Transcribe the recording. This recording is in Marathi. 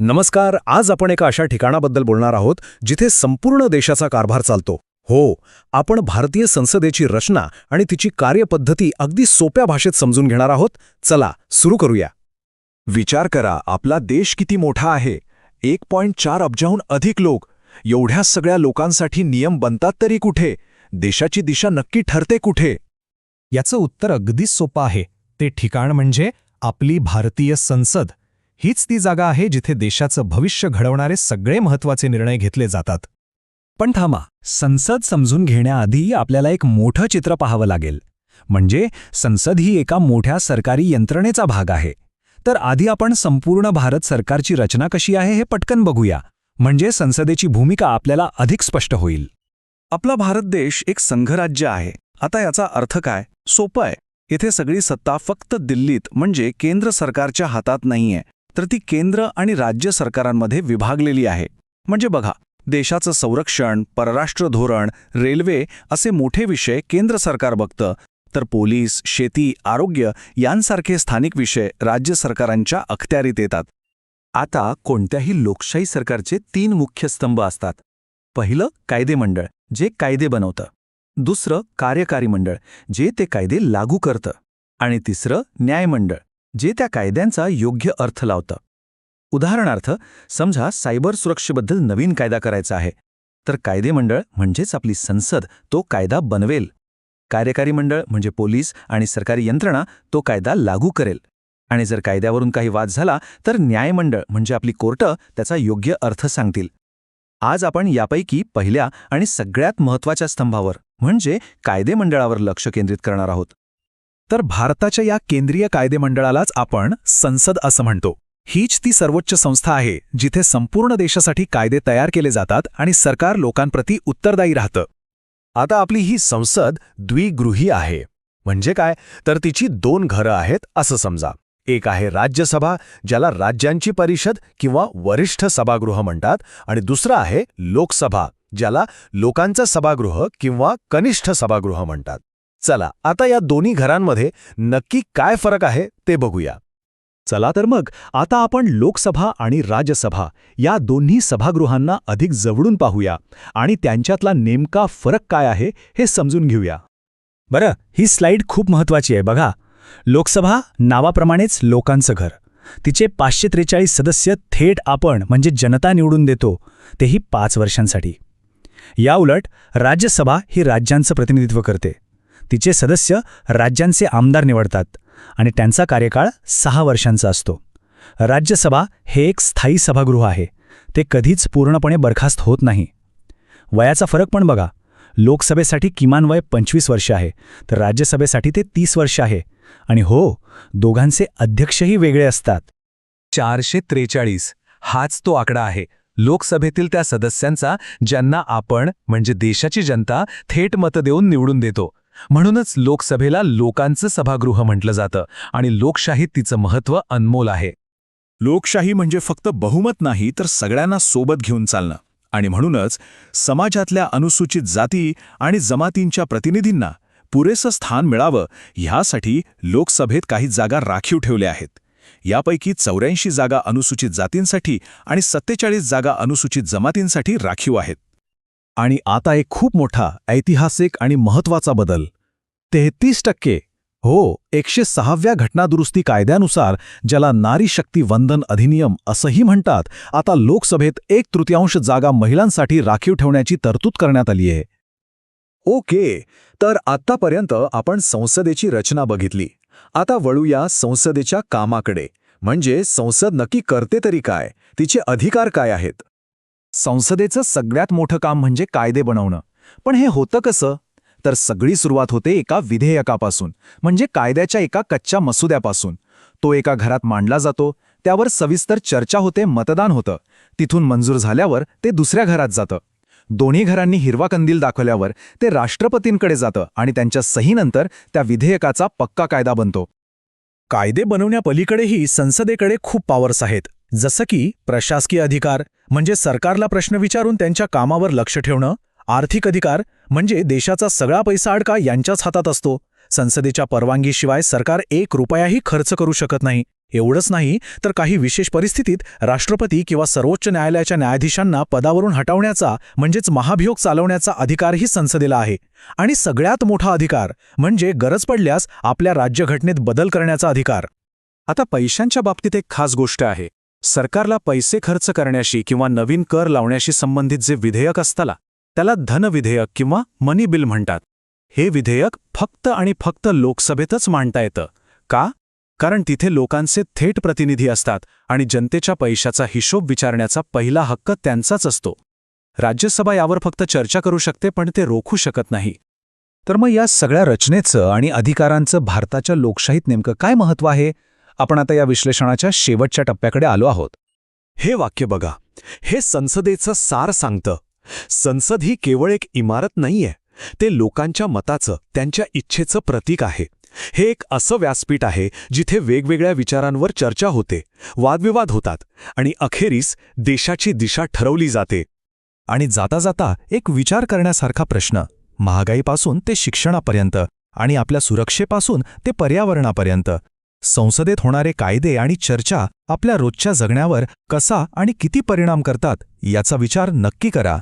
नमस्कार. आज आपण एका अशा ठिकाणाबद्दल बोलणार आहोत जिथे संपूर्ण देशाचा कारभार चालतो. हो, आपण भारतीय संसदेची रचना आणि तिची कार्यपद्धती अगदी सोप्या भाषेत समजून घेणार आहोत. चला सुरू करूया. विचार करा, आपला देश किती मोठा आहे. 1.4 अब्जाहून अधिक लोक. एवढ्या सगळ्या लोकांसाठी नियम बनतात तरी कुठे? देशाची दिशा नक्की ठरते कुठे? याचं उत्तर अगदीच सोपं आहे. ते ठिकाण म्हणजे आपली भारतीय संसद. हीच ती जागा आहे जिथे देशाचं भविष्य घडवणारे सगळे महत्त्वाचे निर्णय घेतले जातात. पण थांबा, संसद समजून घेण्याआधी आपल्याला एक मोठं चित्र पाहावं लागेल. म्हणजे संसद ही एका मोठ्या सरकारी यंत्रणेचा भाग आहे. तर आधी आपण संपूर्ण भारत सरकारची रचना कशी आहे हे पटकन बघूया. म्हणजे संसदेची भूमिका आपल्याला अधिक स्पष्ट होईल. आपला भारत देश एक संघराज्य आहे. आता याचा अर्थ काय? सोपं आहे. इथे सगळी सत्ता फक्त दिल्लीत म्हणजे केंद्र सरकारच्या हातात नाहीये, तर ती केंद्र आणि राज्य सरकारांमध्ये विभागलेली आहे. म्हणजे बघा, देशाचं संरक्षण, परराष्ट्र धोरण, रेल्वे असे मोठे विषय केंद्र सरकार बघतं, तर पोलीस, शेती, आरोग्य यांसारखे स्थानिक विषय राज्य सरकारांच्या अखत्यारीत येतात. आता कोणत्याही लोकशाही सरकारचे 3 मुख्य स्तंभ असतात. पहिलं कायदेमंडळ, जे कायदे बनवतं. दुसरं कार्यकारी मंडळ, जे ते कायदे लागू करतं. आणि तिसरं न्यायमंडळ, जे त्या कायद्यांचा योग्य अर्थ लावतं. उदाहरणार्थ, समजा सायबर सुरक्षेबद्दल नवीन कायदा करायचा आहे, तर कायदेमंडळ म्हणजेच आपली संसद तो कायदा बनवेल. कार्यकारी मंडळ म्हणजे पोलीस आणि सरकारी यंत्रणा तो कायदा लागू करेल. आणि जर कायद्यावरून काही वाद झाला तर न्यायमंडळ म्हणजे आपली कोर्टं त्याचा योग्य अर्थ सांगतील. आज आपण यापैकी पहिल्या आणि सगळ्यात महत्त्वाच्या स्तंभावर म्हणजे कायदेमंडळावर लक्ष केंद्रित करणार आहोत. तर भारताच्या या केंद्रीय कायदेमंडळालाच आपण संसद असं म्हणतो. हीच ती सर्वोच्च संस्था आहे जिथे संपूर्ण देशासाठी कायदे तयार केले जातात आणि सरकार लोकांप्रती उत्तरदायी राहतं. आता आपली ही संसद द्विगृही आहे. म्हणजे काय? तर तिची 2 घरं आहेत असं समजा. एक आहे राज्यसभा, ज्याला राज्यांची परिषद किंवा वरिष्ठ सभागृह म्हणतात, आणि दुसरं आहे लोकसभा, ज्याला लोकांचं सभागृह किंवा कनिष्ठ सभागृह म्हणतात. चला आता या दोन्ही घरांमध्ये नक्की काय फरक आहे ते बघूया. चला तर मग आता आपण लोकसभा आणि राज्यसभा या दोन्ही सभागृहांना अधिक जवळून पाहूया आणि त्यांच्यातला नेमका फरक काय आहे हे समजून घेऊया. बरं, ही स्लाईड खूप महत्त्वाची आहे. बघा, लोकसभा नावाप्रमाणेच लोकांचं घर. तिचे 543 सदस्य थेट आपण म्हणजे जनता निवडून देतो, तेही 5 वर्षांसाठी. याउलट राज्यसभा ही राज्यांचं प्रतिनिधित्व करते. तिचे सदस्य राज्यांचे आमदार निवडतात आणि त्यांचा कार्यकाळ 6 वर्षांचा असतो. राज्यसभा हे एक स्थायी सभागृह आहे. ते कधीच पूर्णपणे बरखास्त होत नाही. वयाचा फरक पण बघा, लोकसभेसाठी किमान वय 25 वर्ष आहे, तर राज्यसभेसाठी ते 30 वर्ष आहे. आणि हो, दोघांचे अध्यक्षही वेगळे असतात. 443 हाच तो आकडा आहे लोकसभेतील त्या सदस्यांचा ज्यांना आपण म्हणजे देशाची जनता थेट मतं देऊन निवडून देतो. म्हणूनच लोकसभेला लोकांचं सभागृह म्हटलं जातं आणि लोकशाहीत तिचं महत्त्व अनमोल आहे. लोकशाही म्हणजे फक्त बहुमत नाही, तर सगळ्यांना सोबत घेऊन चालणं. आणि म्हणूनच समाजातल्या अनुसूचित जाती आणि जमातींच्या प्रतिनिधींना पुरेसं स्थान मिळावं ह्यासाठी लोकसभेत काही जागा राखीव ठेवल्या आहेत. यापैकी 84 जागा अनुसूचित जातींसाठी आणि 47 जागा अनुसूचित जमातींसाठी राखीव आहेत. आणि आता एक खूप मोठा ऐतिहासिक आणि महत्त्वाचा बदल. 33%. हो, 106व्या घटनादुरुस्ती कायद्यानुसार, ज्याला नारी शक्ती वंदन अधिनियम असंही म्हणतात, आता लोकसभेत 1/3 जागा महिलांसाठी राखीव ठेवण्याची तरतूद करण्यात आली आहे. ओके, तर आत्तापर्यंत आपण संसदेची रचना बघितली. आता वळूया संसदेच्या कामाकडे. म्हणजे संसद नक्की करते तरी काय? तिचे अधिकार काय आहेत? संसदेचं सगळ्यात मोठं काम म्हणजे कायदे बनवणं. पण हे होतं कसं? तर सगळी सुरुवात होते एका विधेयकापासून, म्हणजे कायद्याच्या एका कच्च्या मसुद्यापासून. तो एका घरात मांडला जातो, त्यावर सविस्तर चर्चा होते, मतदान होतं. तिथून मंजूर झाल्यावर ते दुसऱ्या घरात जातं. दोन्ही घरांनी हिरवा कंदील दाखवल्यावर ते राष्ट्रपतींकडे जातं आणि त्यांच्या सहीनंतर त्या विधेयकाचा पक्का कायदा बनतो. कायदे बनवण्यापलीकडेही संसदेकडे खूप पॉवर्स आहेत. जसं की प्रशासकीय अधिकार, म्हणजे सरकारला प्रश्न विचारून त्यांच्या कामावर लक्ष ठेवणं. आर्थिक अधिकार, म्हणजे देशाचा सगळा पैसा अडका यांच्याच हातात असतो. संसदेच्या परवानगीशिवाय सरकार 1 रुपयाही खर्च करू शकत नाही. एवढंच नाही तर काही विशेष परिस्थितीत राष्ट्रपती किंवा सर्वोच्च न्यायालयाच्या न्यायाधीशांना पदावरून हटवण्याचा म्हणजेच महाभियोग चालवण्याचा अधिकारही संसदेला आहे. आणि सगळ्यात मोठा अधिकार म्हणजे गरज पडल्यास आपल्या राज्यघटनेत बदल करण्याचा अधिकार. आता पैशांच्या बाबतीत एक खास गोष्ट आहे. सरकारला पैसे खर्च करण्याशी किंवा नवीन कर लावण्याशी संबंधित जे विधेयक असतं त्याला धन विधेयक किंवा मनी बिल म्हणतात. हे विधेयक फक्त आणि फक्त लोकसभेतच मांडता येतं. का? कारण तिथे लोकांचे थेट प्रतिनिधी असतात आणि जनतेच्या पैशाचा हिशोब विचारण्याचा पहिला हक्क त्यांचाच असतो. राज्यसभा यावर फक्त चर्चा करू शकते, पण ते रोखू शकत नाही. तर मग या सगळ्या रचनेचं आणि अधिकारांचं भारताच्या लोकशाहीत नेमकं काय महत्त्व आहे? आपण आता या विश्लेषणाच्या शेवटच्या टप्प्याकडे आलो आहोत. हे वाक्य बघा, हे संसदेचं सार सांगतं. संसद ही केवळ एक इमारत नाहीये, ते लोकांच्या मताचं, त्यांच्या इच्छेचं प्रतीक आहे. हे एक असं व्यासपीठ आहे जिथे वेगवेगळ्या विचारांवर चर्चा होते, वादविवाद होतात आणि अखेरीस देशाची दिशा ठरवली जाते. आणि जाता जाता एक विचार करण्यासारखा प्रश्न, महागाईपासून ते शिक्षणापर्यंत आणि आपल्या सुरक्षेपासून ते पर्यावरणापर्यंत, संसदेत होणारे कायदे आणि चर्चा आपल्या रोजच्या जगण्यावर कसा आणि किती परिणाम करतात याचा विचार नक्की करा.